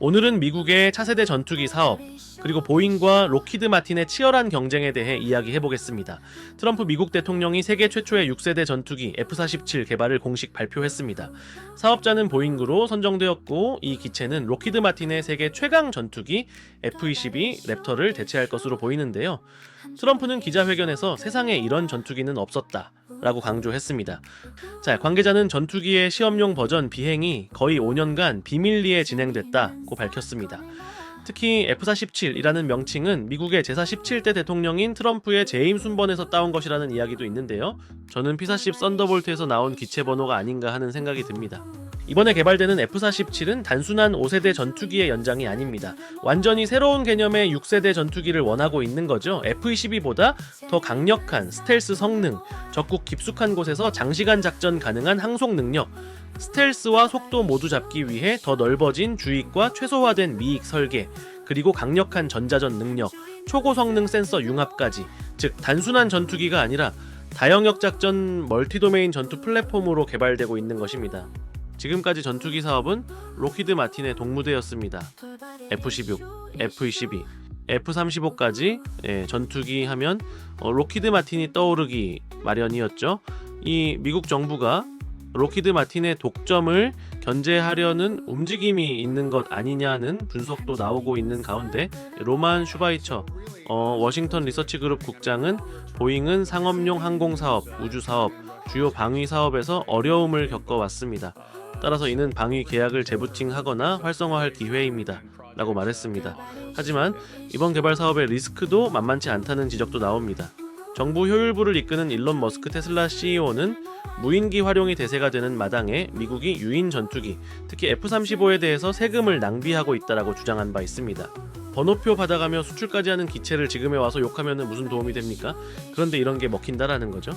오늘은 미국의 차세대 전투기 사업, 그리고 보잉과 록히드 마틴의 치열한 경쟁에 대해 이야기해보겠습니다. 트럼프 미국 대통령이 세계 최초의 6세대 전투기 F-47 개발을 공식 발표했습니다. 사업자는 보잉으로 선정되었고, 이 기체는 록히드 마틴의 세계 최강 전투기 F-22 랩터를 대체할 것으로 보이는데요. 트럼프는 기자회견에서 세상에 이런 전투기는 없었다 라고 강조했습니다. 자, 관계자는 전투기의 시험용 버전 비행이 거의 5년간 비밀리에 진행됐다고 밝혔습니다. 특히 F-47이라는 명칭은 미국의 제사 17대 대통령인 트럼프의 재임 순번에서 따온 것이라는 이야기도 있는데요. 저는 P-40 썬더볼트에서 나온 기체 번호가 아닌가 하는 생각이 듭니다. 이번에 개발되는 F-47은 단순한 5세대 전투기의 연장이 아닙니다. 완전히 새로운 개념의 6세대 전투기를 원하고 있는 거죠. F-22보다 더 강력한 스텔스 성능, 적국 깊숙한 곳에서 장시간 작전 가능한 항속 능력, 스텔스와 속도 모두 잡기 위해 더 넓어진 주익과 최소화된 미익 설계, 그리고 강력한 전자전 능력, 초고성능 센서 융합까지, 즉 단순한 전투기가 아니라 다영역 작전 멀티도메인 전투 플랫폼으로 개발되고 있는 것입니다. 지금까지 전투기 사업은 록히드 마틴의 동무대였습니다. F-16, F-22, F-35까지 전투기 하면 록히드 마틴이 떠오르기 마련이었죠. 이 미국 정부가 록히드 마틴의 독점을 견제하려는 움직임이 있는 것 아니냐는 분석도 나오고 있는 가운데, 로만 슈바이처 워싱턴 리서치 그룹 국장은 보잉은 상업용 항공사업, 우주사업, 주요 방위사업에서 어려움을 겪어왔습니다. 따라서 이는 방위 계약을 재부팅하거나 활성화할 기회입니다 라고 말했습니다. 하지만 이번 개발 사업의 리스크도 만만치 않다는 지적도 나옵니다. 정부 효율부를 이끄는 일론 머스크 테슬라 CEO는 무인기 활용이 대세가 되는 마당에 미국이 유인 전투기, 특히 F-35에 대해서 세금을 낭비하고 있다라고 주장한 바 있습니다. 번호표 받아가며 수출까지 하는 기체를 지금에 와서 욕하면 무슨 도움이 됩니까? 그런데 이런 게 먹힌다라는 거죠.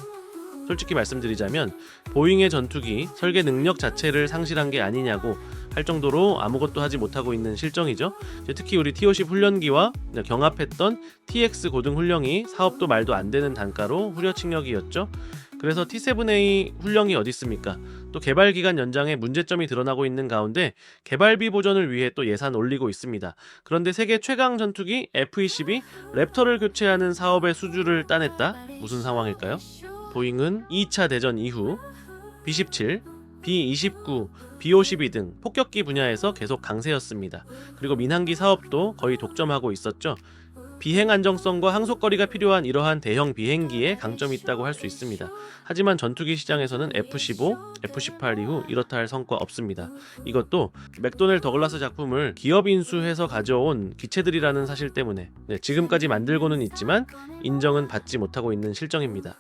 솔직히 말씀드리자면 보잉의 전투기 설계 능력 자체를 상실한 게 아니냐고 할 정도로 아무것도 하지 못하고 있는 실정이죠. 특히 우리 T-50 훈련기와 경합했던 TX 고등 훈령이 사업도 말도 안 되는 단가로 후려칭역이었죠. 그래서 T-7A 훈령이 어디 있습니까? 또 개발 기간 연장에 문제점이 드러나고 있는 가운데 개발비 보전을 위해 또 예산 올리고 있습니다. 그런데 세계 최강 전투기 F-22 랩터를 교체하는 사업의 수주를 따냈다? 무슨 상황일까요? 보잉은 2차 대전 이후 B-17, B-29, B-52 등 폭격기 분야에서 계속 강세였습니다. 그리고 민항기 사업도 거의 독점하고 있었죠. 비행 안정성과 항속거리가 필요한 이러한 대형 비행기에 강점이 있다고 할 수 있습니다. 하지만 전투기 시장에서는 F-15, F-18 이후 이렇다 할 성과 없습니다. 이것도 맥도넬 더글라스 작품을 기업 인수해서 가져온 기체들이라는 사실 때문에 지금까지 만들고는 있지만 인정은 받지 못하고 있는 실정입니다.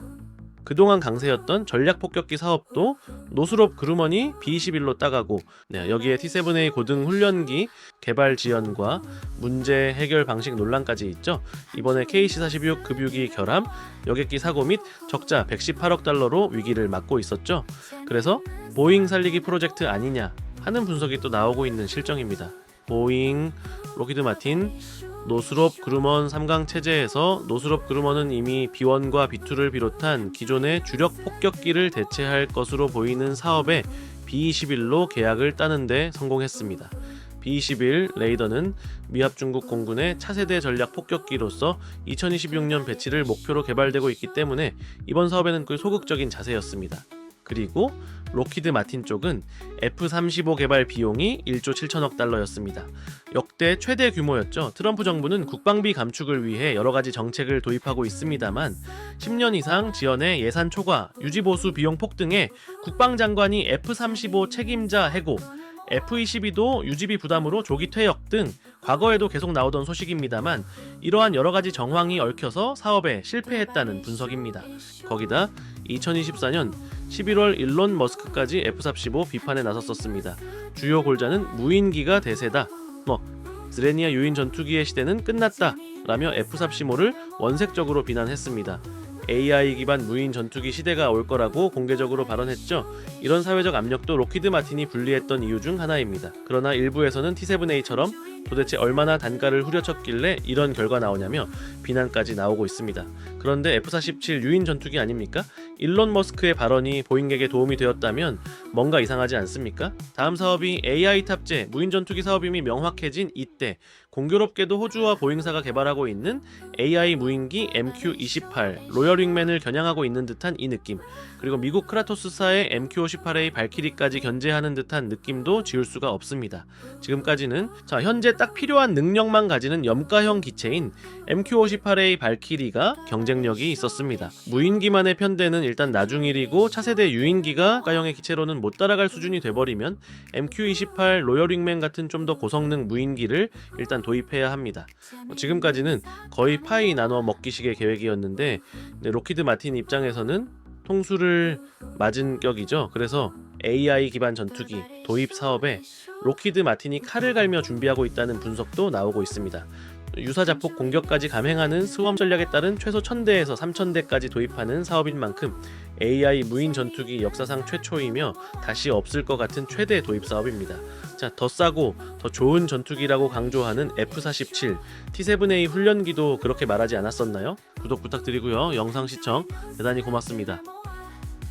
그동안 강세였던 전략폭격기 사업도 노스롭 그루먼이 B-21로 따가고, 여기에 T-7A 고등 훈련기 개발 지연과 문제 해결 방식 논란까지 있죠. 이번에 KC-46 급유기 결함, 여객기 사고 및 적자 118억 달러로 위기를 맞고 있었죠. 그래서 보잉 살리기 프로젝트 아니냐 하는 분석이 또 나오고 있는 실정입니다. 보잉, 록히드 마틴, 노스롭 그루먼 3강 체제에서 노스롭 그루먼은 이미 B1과 B2를 비롯한 기존의 주력 폭격기를 대체할 것으로 보이는 사업에 B-21로 계약을 따는데 성공했습니다. B-21 레이더는 미합 중국 공군의 차세대 전략 폭격기로서 2026년 배치를 목표로 개발되고 있기 때문에 이번 사업에는 꽤 소극적인 자세였습니다. 그리고 록히드 마틴 쪽은 F-35 개발 비용이 1조 7천억 달러였습니다. 역대 최대 규모였죠. 트럼프 정부는 국방비 감축을 위해 여러가지 정책을 도입하고 있습니다만 10년 이상 지연의 예산 초과, 유지보수 비용 폭등에 국방장관이 F-35 책임자 해고, F-22도 유지비 부담으로 조기 퇴역 등 과거에도 계속 나오던 소식입니다만 이러한 여러가지 정황이 얽혀서 사업에 실패했다는 분석입니다. 거기다 2024년 11월 일론 머스크까지 F-35 비판에 나섰었습니다. 주요 골자는 무인기가 대세다, 스레니아 유인 전투기의 시대는 끝났다 라며 F-35를 원색적으로 비난했습니다. AI 기반 무인 전투기 시대가 올 거라고 공개적으로 발언했죠. 이런 사회적 압력도 록히드 마틴이 분리했던 이유 중 하나입니다. 그러나 일부에서는 T-7A처럼 도대체 얼마나 단가를 후려쳤길래 이런 결과 나오냐며 비난까지 나오고 있습니다. 그런데 F-47 유인 전투기 아닙니까? 일론 머스크의 발언이 보잉에게 도움이 되었다면 뭔가 이상하지 않습니까? 다음 사업이 AI 탑재 무인 전투기 사업임이 명확해진 이때 공교롭게도 호주와 보잉사가 개발하고 있는 AI 무인기 MQ-28 로열 윙맨을 겨냥하고 있는 듯한 이 느낌, 그리고 미국 크라토스사의 MQ-58A 발키리까지 견제하는 듯한 느낌도 지울 수가 없습니다. 지금까지는 현재 딱 필요한 능력만 가지는 염가형 기체인 MQ-58A 발키리가 경쟁력이 있었습니다. 무인기만의 편대는 일단 나중일이고 차세대 유인기가 염가형의 기체로는 못 따라갈 수준이 돼버리면 MQ-28 로열 윙맨 같은 좀 더 고성능 무인기를 일단 도입해야 합니다. 지금까지는 거의 파이 나눠 먹기식의 계획이었는데 록히드 마틴 입장에서는 통수를 맞은 격이죠. 그래서 AI 기반 전투기 도입 사업에 록히드 마틴이 칼을 갈며 준비하고 있다는 분석도 나오고 있습니다. 유사자폭 공격까지 감행하는 스웜 전략에 따른 최소 1000대에서 3000대까지 도입하는 사업인 만큼 AI 무인 전투기 역사상 최초이며 다시 없을 것 같은 최대 도입 사업입니다. 더 싸고 더 좋은 전투기라고 강조하는 F-47, T-7A 훈련기도 그렇게 말하지 않았었나요? 구독 부탁드리고요. 영상 시청 대단히 고맙습니다.